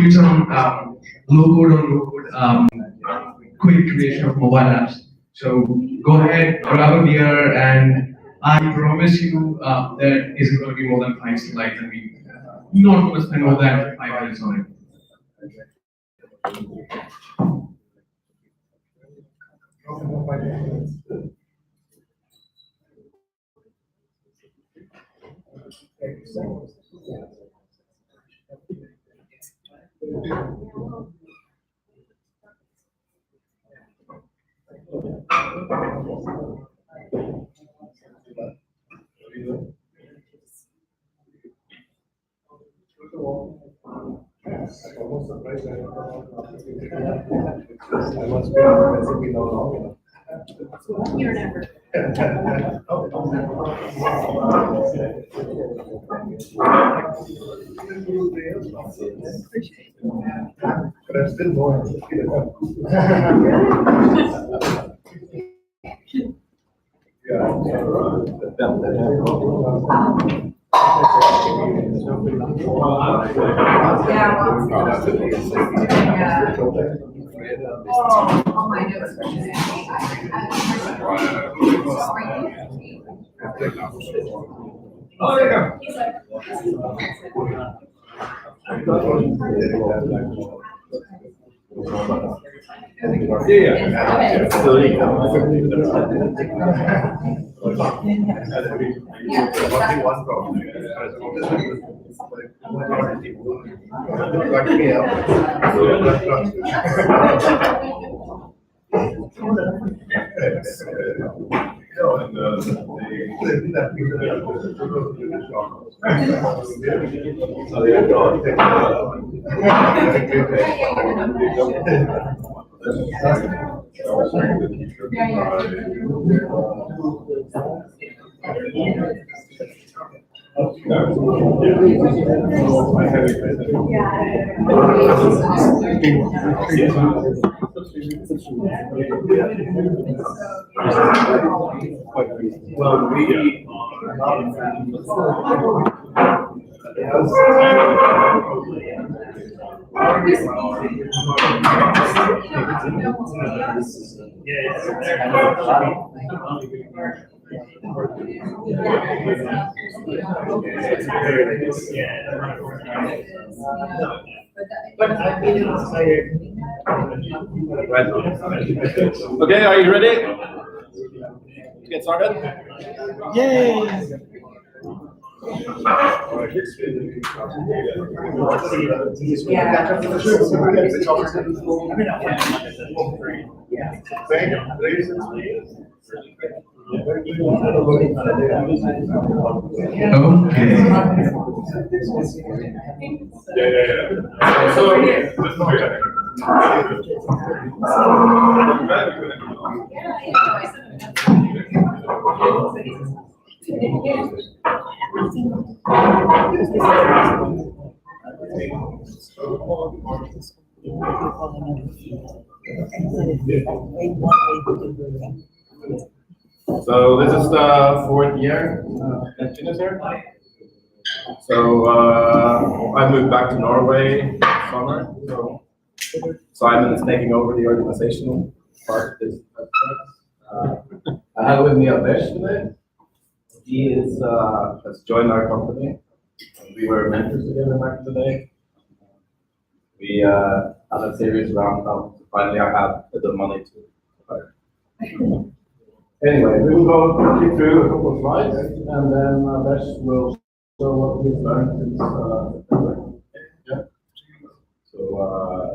it's on low code, quick creation of mobile apps. So go ahead, grab a beer, and I promise you that isn't going to be more than 5 slides, and we not going to spend more than 5 minutes on Almost surprised I must be on the recipe now long enough. You're never. But I'm still more. All my notes were just. Oh, there Well, we Okay, are you ready? Let's get started. Yay! So this is the fourth year Neptune is here. So I moved back to Norway this summer. So Simon is taking over the organizational part of this. I have with me Abesh today. He is has joined our company. We were mentors together back in the day. We had a serious round up. Finally, I have the money to hire. Anyway, we will go through a couple of slides, and then Abesh will show what we've learned since September. Yeah. So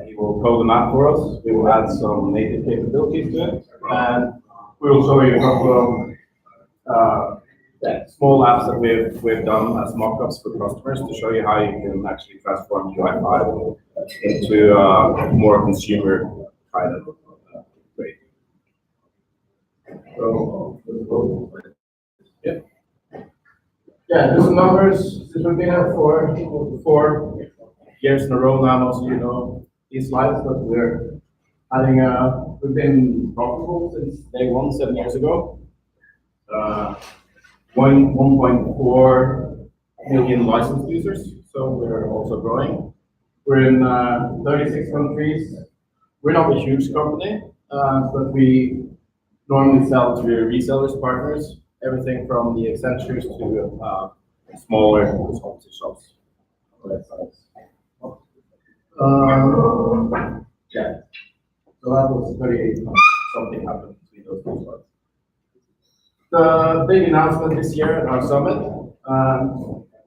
he will code the map for us. We will add some native capabilities to it, and we will show you a couple of small apps that we've done as mock-ups for customers to show you how you can actually transform UI5 into more consumer kind of way. So, yeah. Yeah, there's some numbers. Since we've been here for 4 years in a row now, most of you know these slides, but we're adding, we've been profitable since day one, 7 years ago. 1.4 million licensed users, so we're also growing. We're in 36 countries. We're not a huge company, but we normally sell to resellers, partners, everything from the Accentures to smaller consultancy shops. Yeah. So that was 38 months. Something happened between those two spots. The big announcement this year at our summit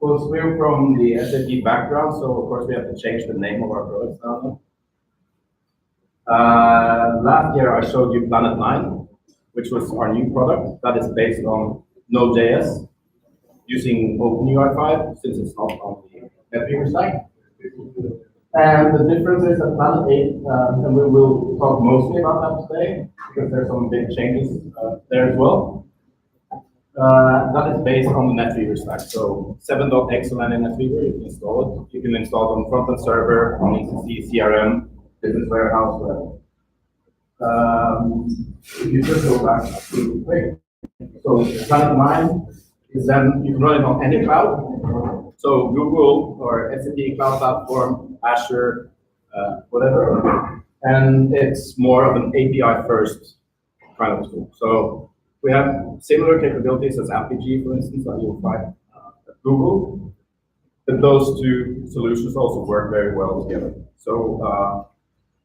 was we're from the SAP background, so of course we have to change the name of our products now. Last year I showed you Planet 9, which was our new product that is based on Node.js using OpenUI 5 since it's not on the NetWeaver stack. And the difference is that Planet 8, and we will talk mostly about that today because there's some big changes there as well. That is based on the NetWeaver stack. So 7.xml in NetWeaver, you can install it. You can install it on front-end server, on ECC, CRM, business warehouse, whatever. If you just go back to quick. So Planet 9 is then you can run it on any cloud. So Google or SAP Cloud Platform, Azure, whatever. And it's more of an API first kind of tool. So we have similar capabilities as AppG, for instance, that you'll find at Google. But those two solutions also work very well together. So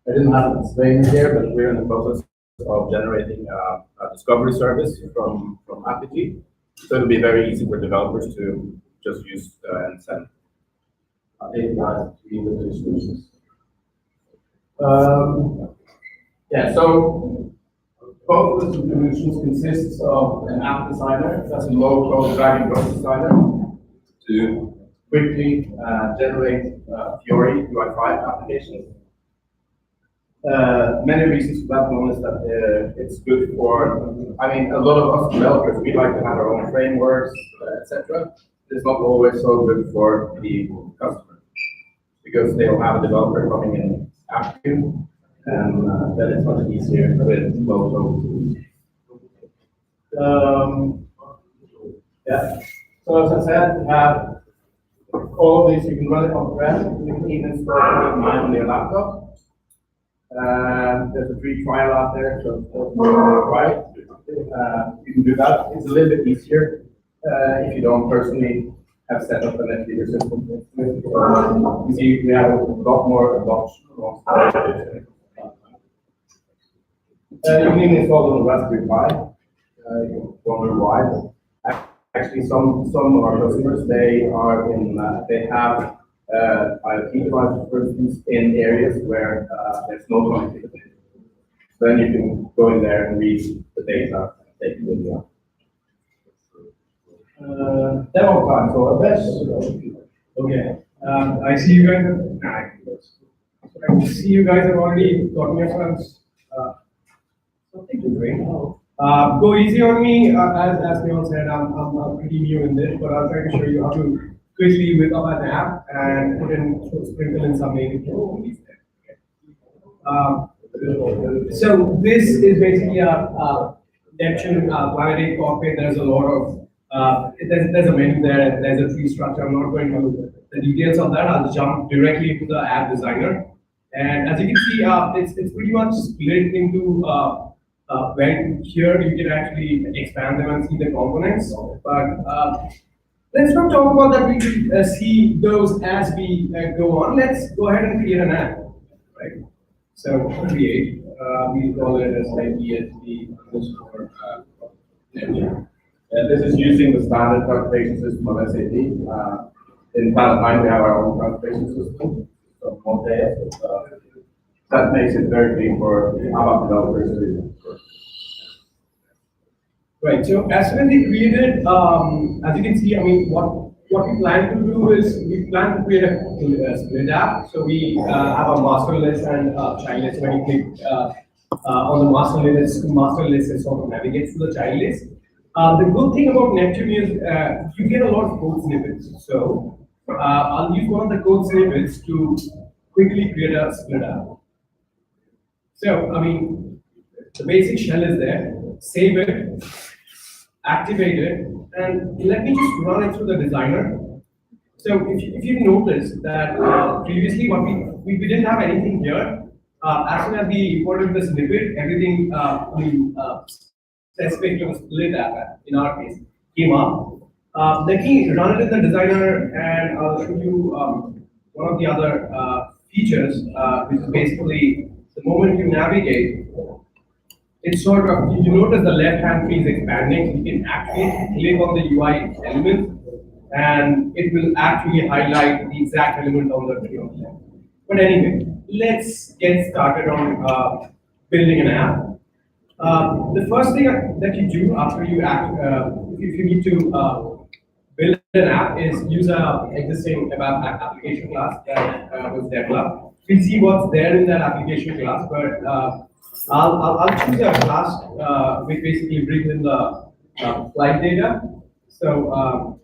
I didn't have it displayed here, but we're in the process of generating a discovery service from AppG. So it'll be very easy for developers to just use and send APIs between the two solutions. Yeah, so both of the solutions consist of an app designer, that's a low-code drag and drop designer to quickly generate Fiori UI5 applications. Many reasons for that. One is that it's good for, I mean, a lot of us developers, we like to have our own frameworks, etc. It's not always so good for the customer because they'll have a developer coming in after you, and then it's much easier with low-code tools. Yeah. So as I said, we have all of these. You can run it on-prem. You can even install it on your laptop. There's a free trial out there, so try it. You can do that. It's a little bit easier if you don't personally have set up an NetWeaver system. You see, we have a lot more adoption. You can even install it on Raspberry Pi. You wonder why. Actually, some of our customers, they have IoT devices, for instance, in areas where there's no connectivity. So then you can go in there and read the data and take it with you. Demo time, so Abesh. Okay. I see you guys I see you guys have already gotten yourselves something to drink. Go easy on me. As Neil said, I'm pretty new in this, but I'll try to show you how to quickly whip up an app and sprinkle in some native capabilities there. So this is basically a Neptune Planet cockpit. There's a lot of there's a menu there. There's a tree structure. I'm not going to the details of that. I'll jump directly into the app designer. And as you can see, it's pretty much split into where here you can actually expand them and see the components. But let's not talk about that. We will see those as we go on. Let's go ahead and create an app, right? So create. We call it as like ESP underscore. And this is using the standard translation system of SAP. In Planet 9, we have our own translation system. So Node.js, that makes it very clean for ABAP developers to do. Right. So as soon as we created, as you can see, I mean, what we plan to do is we plan to create a split app. So we have a master list and a child list. When you click on the master list is sort of navigates to the child list. The good thing about Neptune is you get a lot of code snippets. So I'll use one of the code snippets to quickly create a split app. So I mean, the basic shell is there. Save it, activate it, and let me just run it through the designer. So if you notice that previously what we we didn't have anything here. As soon as we imported the snippet, everything, specific to split data, in our case, came up. Let me run it in the designer and I'll show you one of the other features, which is basically the moment you navigate, it's sort of, you notice the left-hand tree is expanding, so you can actually click on the UI element, and it will actually highlight the exact element on the tree on the left. But anyway, let's get started on building an app. The first thing that you do after you act, if you need to build an app, is use a existing application class that was developed. We see what's there in that application class, but I'll choose a class which basically brings in the flight data. So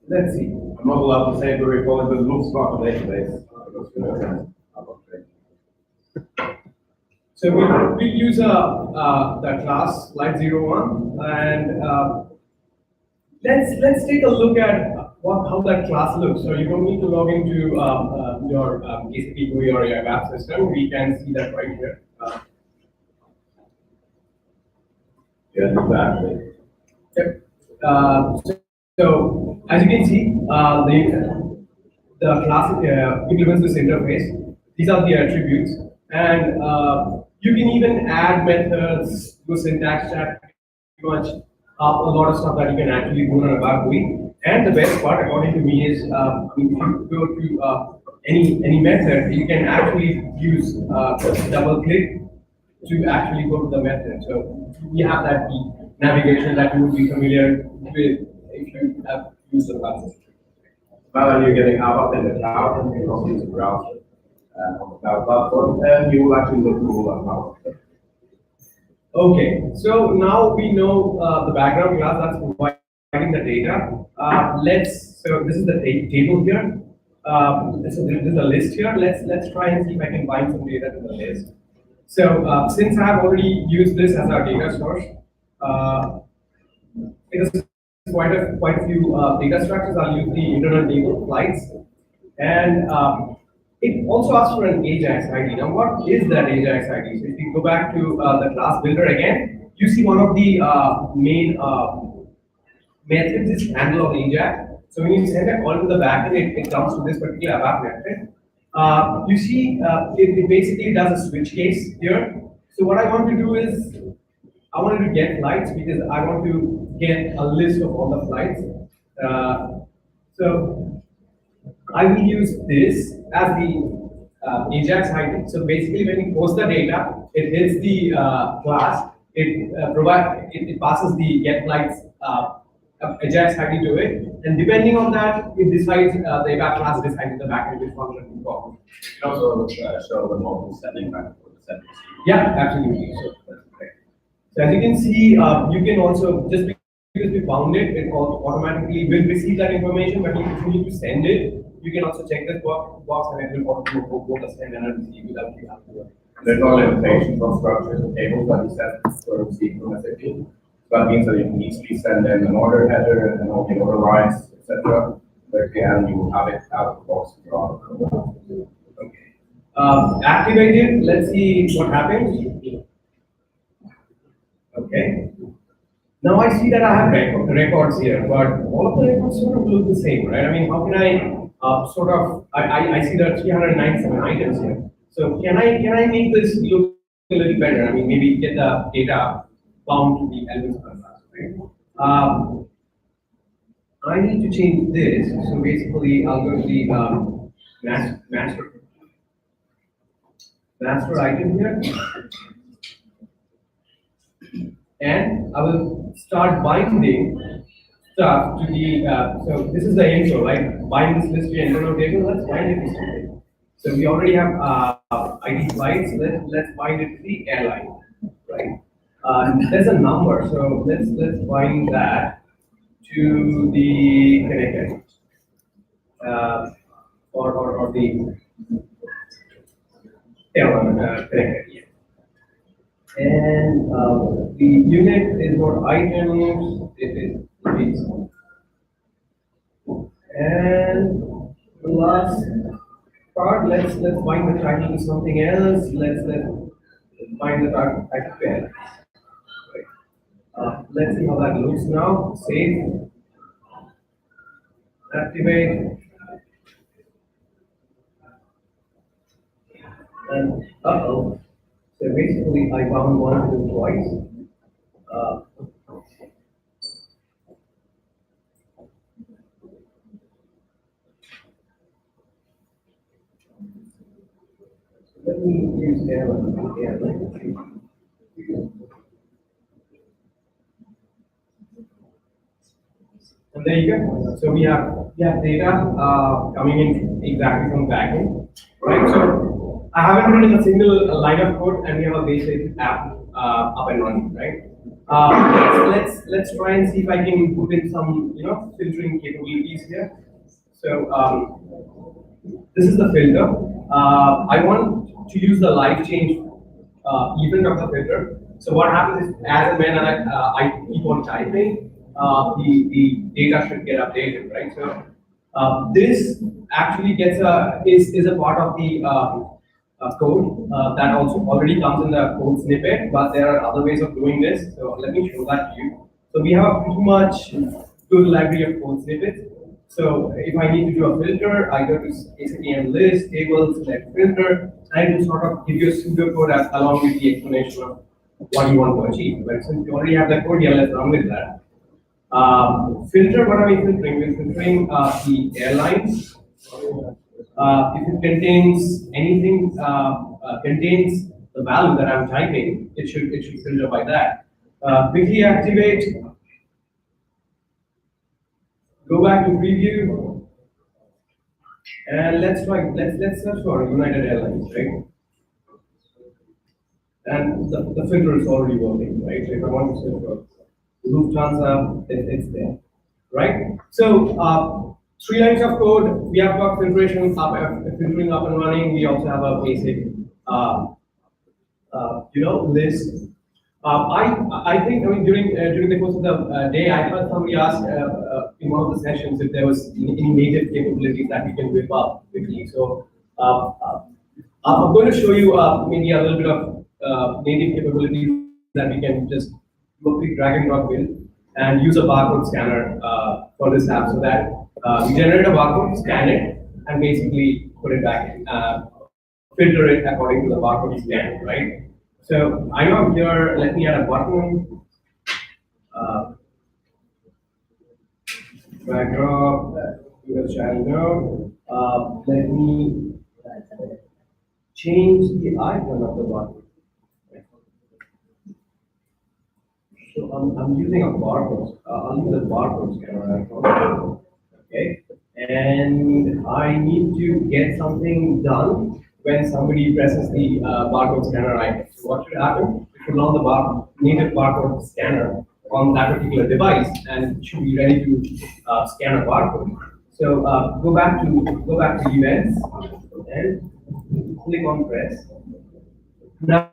let's see. I'm not allowed to say, but we call it the looks for the database. Because we don't have a- So we use the class flight01, and let's take a look at how that class looks. So you don't need to log into your SAP GUI or your web system. We can see that right here. Yeah, exactly. Yep. So as you can see, the class implements this interface. These are the attributes, and you can even add methods, do syntax chat, pretty much a lot of stuff that you can actually do on a web GUI. And the best part, according to me, is if you go to any method, you can actually use double click to actually go to the method. So we have that navigation that you would be familiar with if you have used the process. Now that you're getting out in the cloud, and you can also use a browser on the cloud platform, and you will actually look cool on how. Okay, so now we know the background class that's providing the data. So this is the table here. So this is a list here. Let's try and see if I can find some data to the list. So since I have already used this as our data source, it is quite a few data structures. I'll use the internal table flights, and it also asks for an Ajax ID. Now, what is that Ajax ID? So if you go back to the class builder again, you see one of the main methods is handle on Ajax. So when you send a call to the backend, it comes to this particular ABAP method. You see, it basically does a switch case here. So what I want to do is, I wanted to get flights because I want to get a list of all the flights. So I will use this as the Ajax ID. So basically, when you post the data, it hits the class. It passes the get flights Ajax ID to it, and depending on that, it decides the ABAP class decides the backend which function to call. You can also show the model sending back for the sending. Yeah, absolutely. So that's correct. So as you can see, you can also just because we found it, it automatically will receive that information. But if you need to send it, you can also check this box and it will auto both the send and receive without you have to. There's no limitations on structures and tables that you set for receipt from SAP. That means that you can easily send in an order header and all the order lines, etc. And you will have it out of the box. Okay. Activate it. Let's see what happens. Okay. Now I see that I have records here, but all of the records sort of look the same, right? I mean, how can I I see there are 397 items here. So can I make this look a little better? I mean, maybe get the data bound to the elements of the class, right? I need to change this. So basically, I'll go to the master item here. And I will start binding stuff to the, so this is the intro, right? Bind this list to your internal table, let's bind it to something. So we already have ID flights, let's bind it to the airline, right? There's a number, so let's bind that to the connected, or the airline connected, yeah. And the unit is what items it is. And plus part. Let's bind the title to something else. Let's bind the title to airlines. Right. Let's see how that looks now. Save, activate, and uh-oh. So basically, I bound one to twice. Uh, Let me use airline. And there you go. So we have data coming in exactly from backend, right? So I haven't written a single line of code, and we have a basic app up and running, right? Let's try and see if I can put in some filtering capabilities here. So this is the filter. I want to use the live change event of the filter. So what happens is, as and when I keep on typing, the data should get updated, right? So this actually is a part of the code that also already comes in the code snippet, but there are other ways of doing this. So let me show that to you. So we have a pretty much good library of code snippets. So if I need to do a filter, I go to SAP list, table, select filter, and it will sort of give you a pseudocode along with the explanation of what you want to achieve. But since you already have that code, yeah, let's run with that. Filter, what are we filtering? We're filtering the airlines. If it contains anything, contains the value that I'm typing, it should filter by that. Quickly activate. Go back to preview, and let's search for United Airlines, right? And the filter is already working, right? So if I want to search for Lufthansa, it's there, right? So three lines of code. We have got filtering up and running. We also have a basic, list. I think during the course of the day, I heard somebody ask in one of the sessions if there was any native capabilities that we can whip up quickly. So I'm going to show you maybe a little bit of native capabilities that we can just do a quick drag and drop build and use a barcode scanner for this app, so that we generate a barcode, scan it, and basically put it back in, filter it according to the barcode scan, right? So I know I'm here. Let me add a button. Drag drop. US channel node. Let me change the icon of the button. So I'm using a barcode. I'll use a barcode scanner icon. Okay. And I need to get something done when somebody presses the barcode scanner icon. So what should happen? It should run the native barcode scanner on that particular device, and it should be ready to scan a barcode. So go back to events and click on press. Now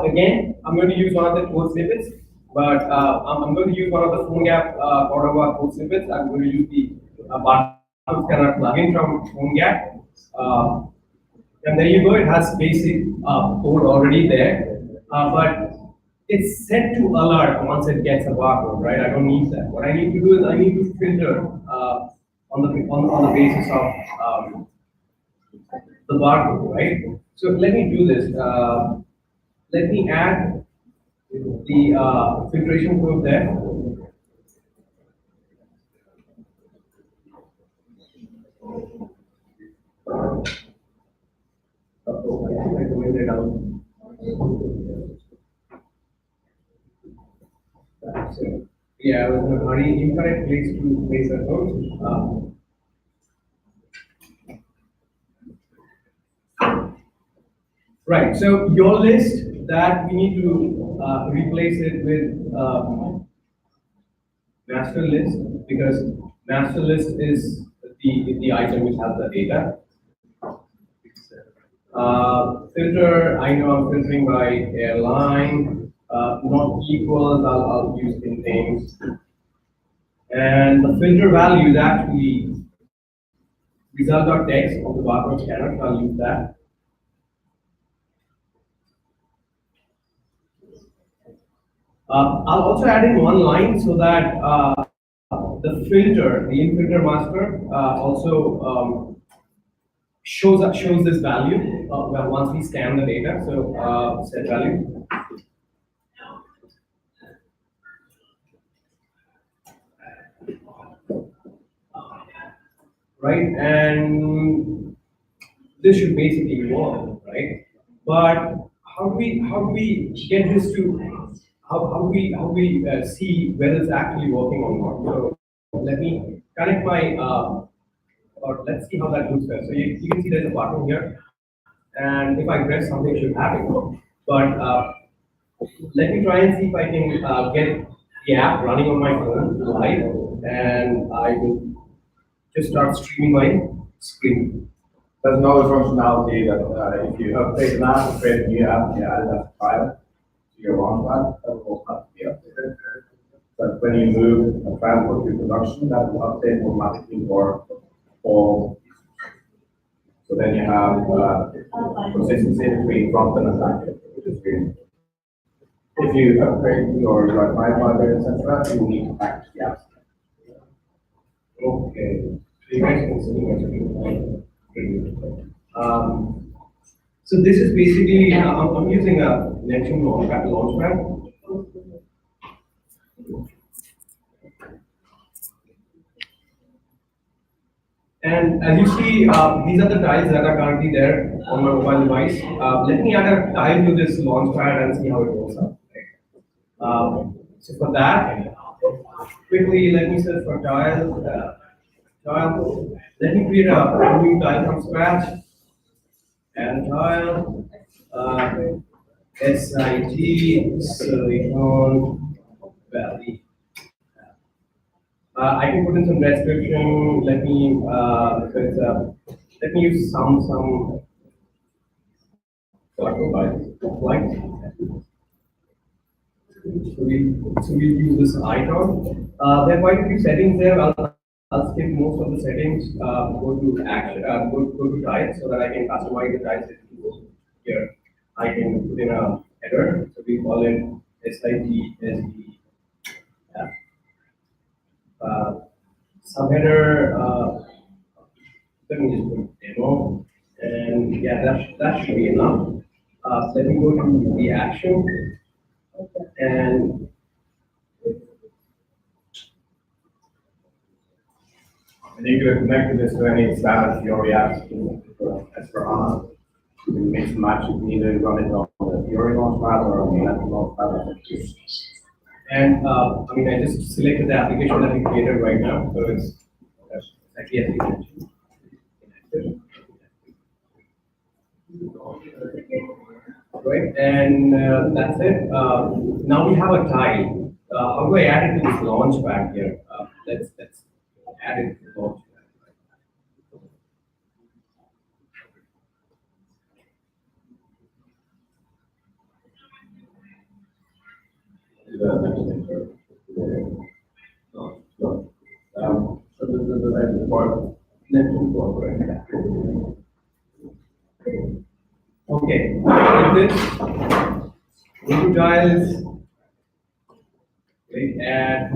again, I'm going to use one of the code snippets, but I'm going to use one of the PhoneGap Cordova code snippets. I'm going to use the barcode scanner plugin from PhoneGap. And there you go, it has basic code already there, but it's set to alert once it gets a barcode, right? I don't need that. What I need to do is I need to filter on the basis of the barcode, right? So let me do this. Let me add the filtration code there. I recommend it down. So, yeah, I was in a very incorrect place to place a code. Right, so your list that we need to replace it with master list, because master list is the item which has the data. Filter, I know I'm filtering by airline, not equals, I'll use contains. And the filter value is actually result.text of the barcode scanner, so I'll use that. I'll also add in one line so that the filter, the in-filter master, also shows this value well, once we scan the data. So set value. Right, and this should basically work, right? But how do we get this to how do we see whether it's actually working or not? So let me connect my or let's see how that looks there. So you can see there's a button here, and if I press something, it should happen. But let me try and see if I can get the app running on my phone live, and I will just start streaming my screen. There's another functionality that if you update an app or create a new app, you add it as a file to your launchpad, that will have to be updated. But when you move a transport to production, that will update automatically for all. So then you have consistency between front end and back end, which is really. If you upgrade your Wi-Fi library, etc., you will need to package the apps. Okay. So you guys can see my screen. So this is basically I'm using a Neptune launchpad. And as you see, these are the tiles that are currently there on my mobile device. Let me add a tile to this launchpad and see how it works out. So for that, quickly let me search for tile. Tile. Let me create a new tile from scratch. Add a tile. SIT Silicon Valley. I can put in some description. Let me let me use some like. So we use this icon. There are quite a few settings there. I'll skip most of the settings. Go to action. Go to types so that I can customize the types here. I can put in a header. So we call it SIT. Subheader, let me just put demo, and yeah, that should be enough. Let me go to the action, and You could connect this to any standard Fiori apps as for HANA. You can mix and match. You can either run it on the Fiori launchpad or on the Electron launchpad. I mean, I just selected the application that we created right now, so it's exactly as you mentioned. Right, and that's it. Now we have a tile. How do I add it to this launch pad here? Let's add it to the launch pad. So this is the part. Okay, with this, into tiles, click add,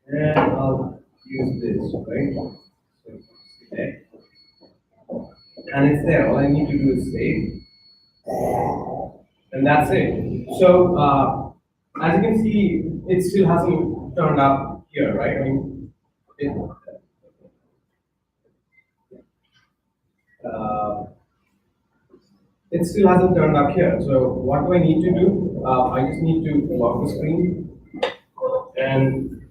and I'll use this, right? So select, and it's there. All I need to do is save, and that's it. So as you can see, it still hasn't turned up here, right? I mean, it still hasn't turned up here. So what do I need to do? I just need to lock the screen and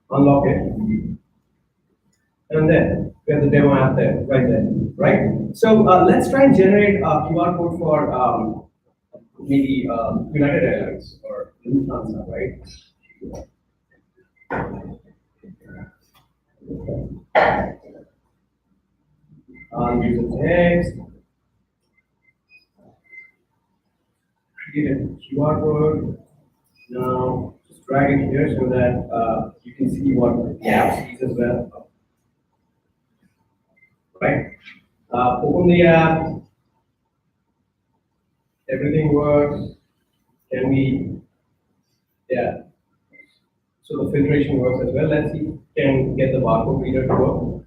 unlock it. And then we have the demo app there, right there, right? So let's try and generate a QR code for maybe United Airlines or Lufthansa, right? Use the text. Create a QR code. Now, just drag it here so that you can see what the app sees as well. Right? Open the app. Everything works. Can we? Yeah. So the filtration works as well. Let's see. Can get the barcode reader to work.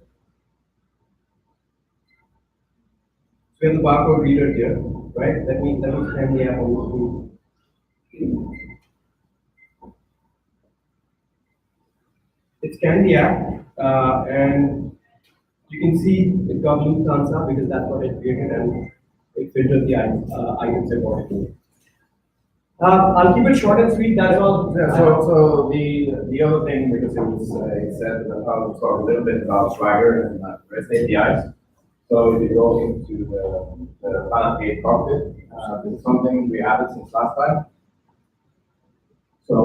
So we have the barcode reader here, right? Let me scan the app on the screen. It scanned the app, and you can see it got Lufthansa because that's what it created, and it filtered the items accordingly. I'll keep it short and sweet. That's all. Yeah, so the other thing, because it said that I'll talk a little bit about Swagger and REST APIs. So if you go into the Planet 8 cockpit, this is something we added since last time. So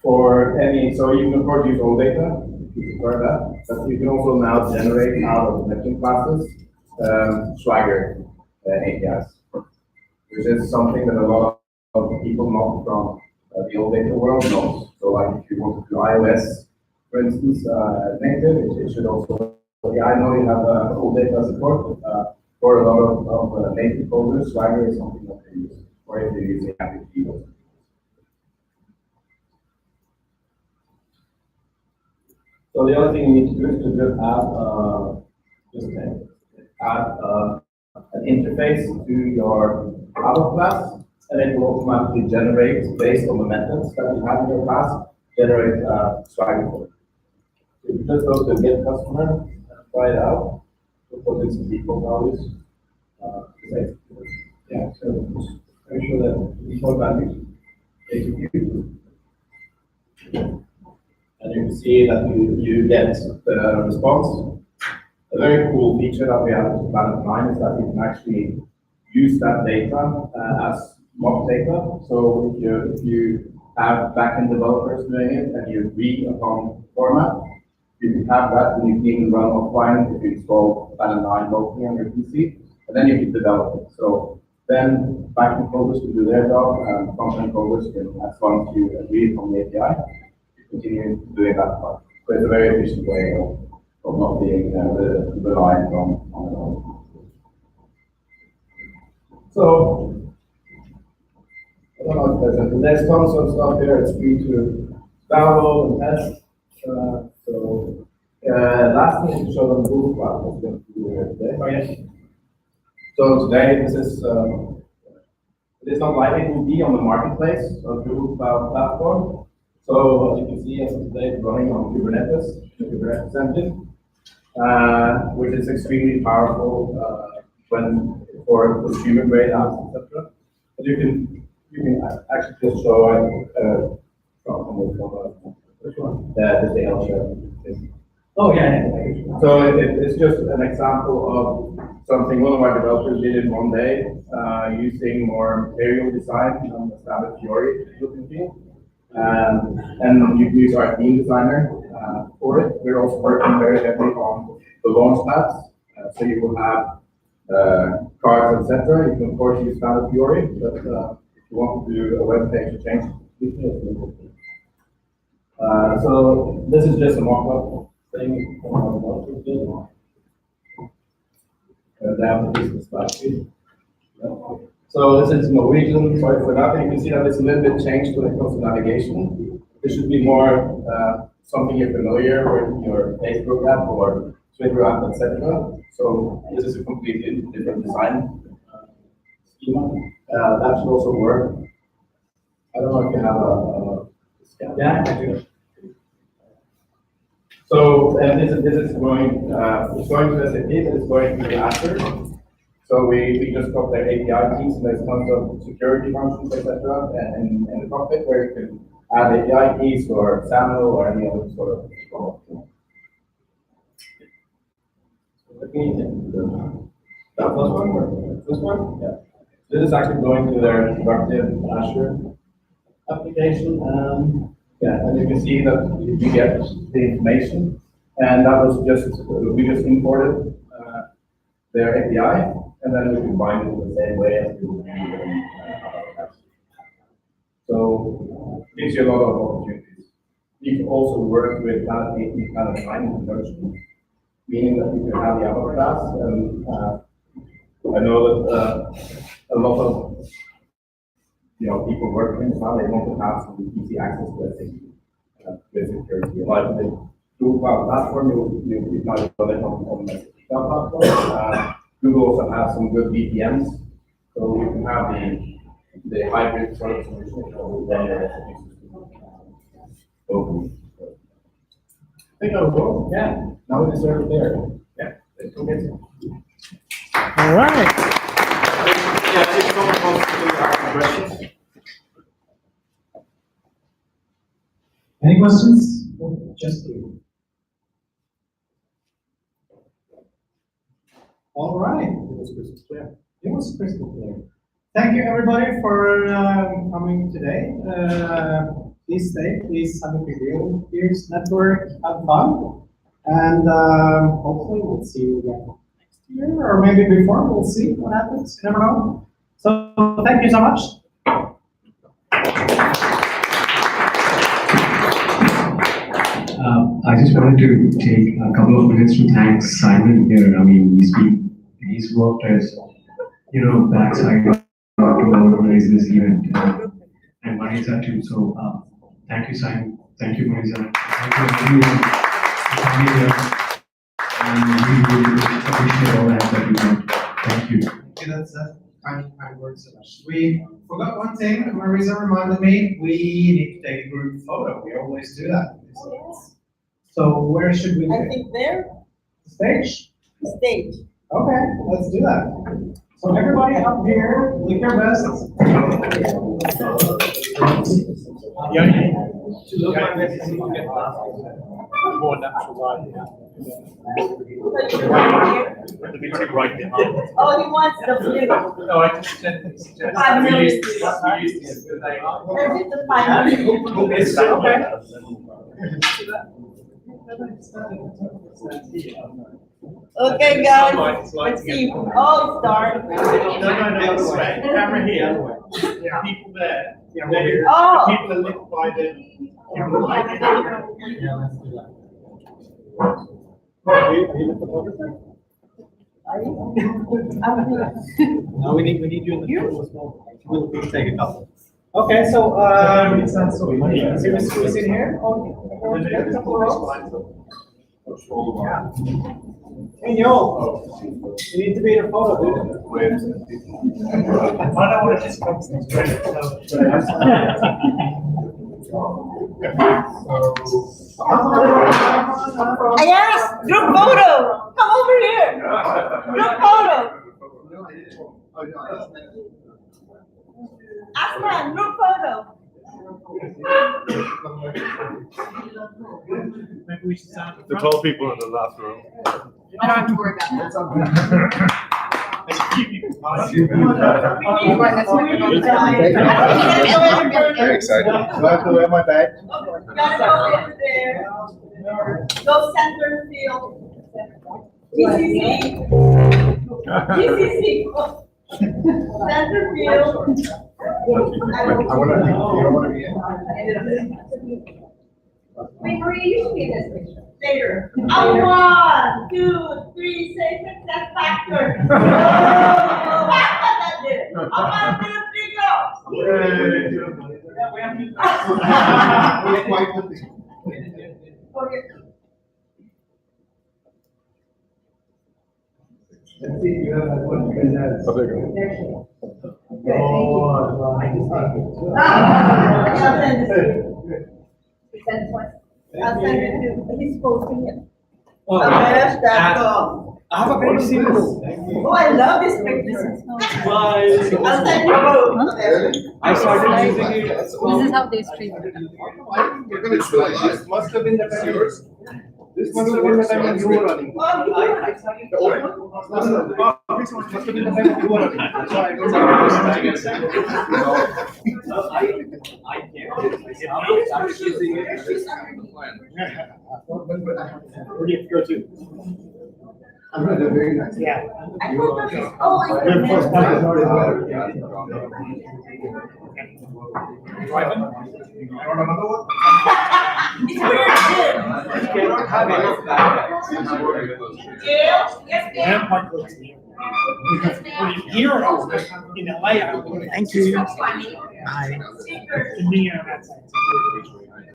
so you can of course use all data if you prefer that, but you can also now generate out of connection classes Swagger APIs, which is something that a lot of people not from the old data world knows. So like if you want to do iOS, for instance, native, it should also. Yeah, I know you have old data support, but for a lot of native folders, Swagger is something that they use, or if you're using Active Keyboard. So the other thing you need to do is to just add an interface to your Java class, and it will automatically generate, based on the methods that you have in your class, generate Swagger for you. So you just go to get customer, try it out, we'll put in some default values. Yeah, so just make sure that the default values execute. And you can see that you get the response. A very cool feature that we have in Planet 9 is that you can actually use that data as mock data. So if you have backend developers doing it and you read upon format, you can have that and you can even run offline if you install Planet 9 locally on your PC, and then you can develop it. So then backend coders can do their job and front-end coders can, as long as you agree from the API, continue doing that part. So it's a very efficient way of not being reliant on. So, I don't know if there's tons of stuff here. It's free to download and test. Last thing to show them Google Cloud was going to do here today. Oh, yes. So today it is not likely to be on the marketplace of Google Cloud platform. So as you can see, as of today, it's running on Kubernetes, the Kubernetes engine, which is extremely powerful for consumer grade apps, etc. But you can actually just show it from this one, the L share. Oh yeah. So it's just an example of something one of our developers did in one day, using more material design on the standard Fiori looking theme. And you can use our theme designer for it. We're also working very heavily on the launch pads. So you will have cards, etc. You can of course use standard Fiori, but if you want to do a web page change, so this is just a mock-up thing. Down to business last week. So this is Norwegian, sorry for that. You can see that it's a little bit changed when it comes to navigation. This should be more something you're familiar with your Facebook app or Twitter app, etc. So this is a completely different design schema. That should also work. I don't know if you have a scan. Yeah, I do. So this is going it's going to SAP, but it's going to Azure. So we just got their API keys, and there's tons of security functions, etc. in the cockpit where you can add API keys or SAML or any other sort of. That first one or this one? Yeah. This is actually going to their productive Azure application. Yeah, and you can see that you get the information, and that was we just imported their API, and then we combined it the same way as we would do in other apps. So gives you a lot of opportunities. You can also work with any kind of time conversion, meaning that you can have the other class, and I know that a lot of people working now, they want to have some easy access to SAP with security. Like the Google Cloud Platform, you might run it on the Cloud Platform. Google also has some good VPNs, so you can have the hybrid sort of solution for the open. I think that was all. Yeah. Now we deserve it there. Yeah. Let's go get it. All right. Yeah, if someone wants to ask questions. Any questions? Just you. All right. It was crystal clear. It was crystal clear. Thank you, everybody, for coming today. Please stay. Please have a good deal. Here's network. Have fun. And hopefully we'll see you again next year, or maybe before. We'll see what happens. You never know. So thank you so much. I just wanted to take a couple of minutes to thank Simon here. I mean, he's worked as, backside to organize this event, and Marisa too. So, thank you, Simon. Thank you, Marisa. Thank you, everyone, for coming here. And we really appreciate all that you did. Thank you. Okay, that's kind words so much. We forgot one thing. Marisa reminded me. We need to take a group photo. We always do that. So where should we I take think there, the stage? the stage. Okay, let's do that. So everybody up here, look your best. To look like this, you can get more natural light. Oh, he wants the blue. No, I just said. 5 million. We used to. Where's it, the 5 million? It's okay. Okay, guys, let's see. Oh, it's dark. No, camera here. People there. Oh. People are lit by the. Yeah, let's do that. Are you the photographer? No, we need you in the photo as well. We'll take a couple. Okay, so we sit here. Hey, yo, you need to be in a photo, dude. I don't want to just come I asked, group photo. Come over here. Group photo. Asman, group photo. Maybe we should stand at the The front. tall people in the last row. I don't have to worry about that. Very excited. Do I have to wear my bag? You gotta go over there. Go center field. GCC. GCC. Center field. I wanna, you don't wanna be in? Wait, Maria, you should be in this picture. Later. A 1, 2, 3, say success factor. Oh, that did it. A 1, 2, 3, go. We're quite happy. Okay. Let's see if you have one you can have. Oh, there you There she is. go. I'll send it to you. Send twice. I'll send it to, he's posting it. Oh, There's that go. I have a very simple. Oh, I love this picture. I'll send you both. I started using it. This is how they stream it. You're gonna try this. Must have been the time yours. This must have been the time when you were running. The old one? No, this one must have been the time when you were running. That's why I don't Where do you go to? I'm really very nice. Yeah. I thought this, oh, Your it's. first time is already better. Driving? It's weird too. You cannot have enough bad guys. Gail, yes, I Gail. am quite close to you. Here, in LA, I would. Thank you. So funny. Bye. Secret. To me, on that side.